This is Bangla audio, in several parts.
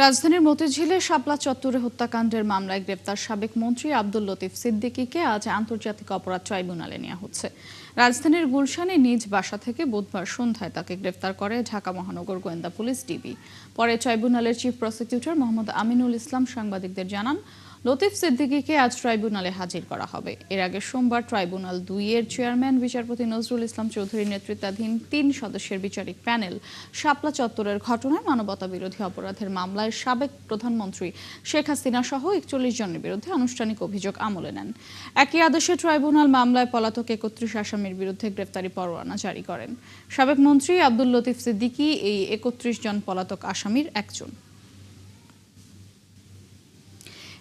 রাজধানীর মতিঝিলে শাপলা চত্বরে হত্যাকাণ্ডের মামলায় গ্রেপ্তার সাবেক মন্ত্রী আব্দুল লতিফ সিদ্দিকীকে আজ আন্তর্জাতিক অপরাধ ট্রাইব্যুনালে নেওয়া হচ্ছে। রাজধানীর গুলশানে নিজ বাসা থেকে বুধবার সন্ধ্যায় তাকে গ্রেপ্তার করে ঢাকা মহানগর গোয়েন্দা পুলিশ ডিবি। পরে ট্রাইব্যুনালের চিফ প্রসিকিউটর মোহাম্মদ আমিনুল ইসলাম সাংবাদিকদের জানান, লতিফ সিদ্দিকীকে আজ ট্রাইব্যুনালে হাজির করা হবে। এর আগে সোমবার ট্রাইব্যুনাল ২-এর চেয়ারম্যান বিচারপতি নজরুল ইসলাম চৌধুরীর নেতৃত্বাধীন ৩ সদস্যের বিচারিক প্যানেল শাপলা চত্বরের ঘটনায় মানবতা বিরোধী অপরাধের মামলায় সাবেক প্রধানমন্ত্রী শেখ হাসিনা সহ ৪১ জনের বিরুদ্ধে আনুষ্ঠানিক অভিযোগ আমলে নেন। একই আদেশে ট্রাইব্যুনাল মামলায় পলাতক ৩১ আসামির বিরুদ্ধে গ্রেফতারি পরোয়ানা জারি করেন। সাবেক মন্ত্রী আব্দুল লতিফ সিদ্দিকী এই ৩১ জন পলাতক আসামির একজন।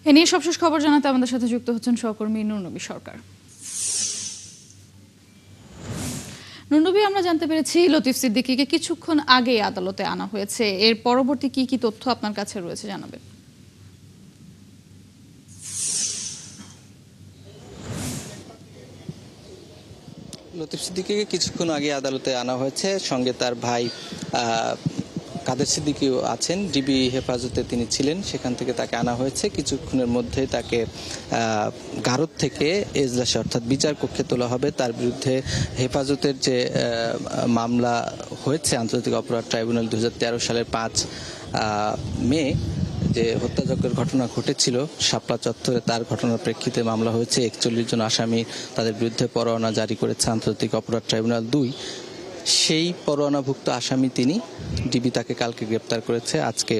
এ নিয়ে সবশেষ খবর জানাতে আমাদের সাথে যুক্ত হচ্ছেন সহকর্মী নুরনবী সরকার। নুরনবী, আমরা জানতে পেরেছি লতিফ সিদ্দিকীকে কিছুক্ষণ আগে আদালতে আনা হয়েছে। এর পরবর্তী কি কি তথ্য আপনার কাছে রয়েছে জানাবেন। লতিফ সিদ্দিকীকে কিছুক্ষণ আগে আদালতে আনা হয়েছে, সঙ্গে তার ভাই কাদের সিদ্দিকীও আছেন। ডিবি হেফাজতে তিনি ছিলেন, সেখান থেকে তাকে আনা হয়েছে। কিছুক্ষণের মধ্যে তাকে গারদ থেকে এজলাসে অর্থাৎ বিচার কক্ষে তোলা হবে। তার বিরুদ্ধে হেফাজতের যে মামলা হয়েছে আন্তর্জাতিক অপরাধ ট্রাইব্যুনাল 2013 সালের 5 মে যে হত্যাযজ্ঞের ঘটনা ঘটেছিল শাপলা চত্বরে, তার ঘটনার প্রেক্ষিতে মামলা হয়েছে। ৪১ জন আসামি, তাদের বিরুদ্ধে পরোয়ানা জারি করেছে আন্তর্জাতিক অপরাধ ট্রাইব্যুনাল 2। সেই পরোয়ানাভুক্ত আসামি তিনি। ডিবি তাকে কালকে গ্রেপ্তার করেছে, আজকে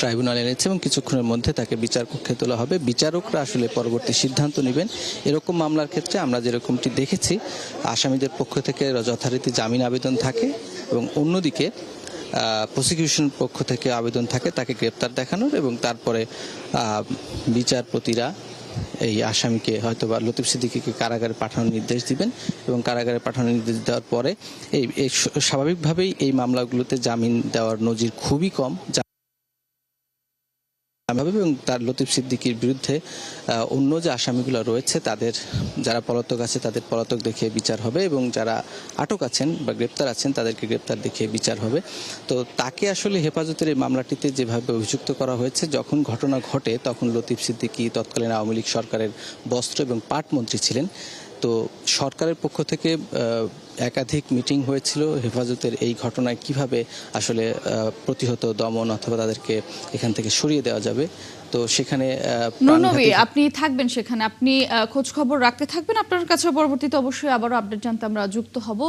ট্রাইব্যুনালে এনেছে এবং কিছুক্ষণের মধ্যে তাকে বিচার কক্ষে তোলা হবে। বিচারকরা আসলে পরবর্তী সিদ্ধান্ত নেবেন। এরকম মামলার ক্ষেত্রে আমরা যেরকমটি দেখেছি, আসামিদের পক্ষ থেকে যথারীতি জামিন আবেদন থাকে এবং অন্যদিকে প্রসিকিউশন পক্ষ থেকে আবেদন থাকে তাকে গ্রেপ্তার দেখানোর, এবং তারপরে বিচারপতিরা এই আসামিকে হয়তোবা লতিফ সিদ্দিকীকে কারাগারে পাঠানোর নির্দেশ দিবেন এবং কারাগারে পাঠানোর নির্দেশ দেওয়ার পরে এই স্বাভাবিকভাবেই এই মামলাগুলোতে জামিন দেওয়ার নজির খুবই কম এবং তার লতিফ সিদ্দিকীর বিরুদ্ধে অন্য যে আসামিগুলো রয়েছে তাদের যারা পলাতক আছে তাদের পলাতক দেখিয়ে বিচার হবে এবং যারা আটক আছেন বা গ্রেপ্তার আছেন তাদেরকে গ্রেপ্তার দেখিয়ে বিচার হবে। তো তাকে আসলে হেফাজতের এই মামলাটিতে যেভাবে অভিযুক্ত করা হয়েছে, যখন ঘটনা ঘটে তখন লতিফ সিদ্দিকী তৎকালীন আওয়ামী লীগ সরকারের বস্ত্র এবং পাট মন্ত্রী ছিলেন। তো সরকারের পক্ষ থেকে একাধিক মিটিং হয়েছিল হেফাজতের এই ঘটনায় কিভাবে আসলে প্রতিহত, দমন অথবা তাদেরকে এখান থেকে সরিয়ে দেওয়া যাবে। তো সেখানে নুরনবী, আপনি থাকবেন সেখানে, আপনি খোঁজ খবর রাখতে থাকবেন। আপনার কাছে পরবর্তীতে অবশ্যই আবারও আপডেট জানতে আমরা যুক্ত হব।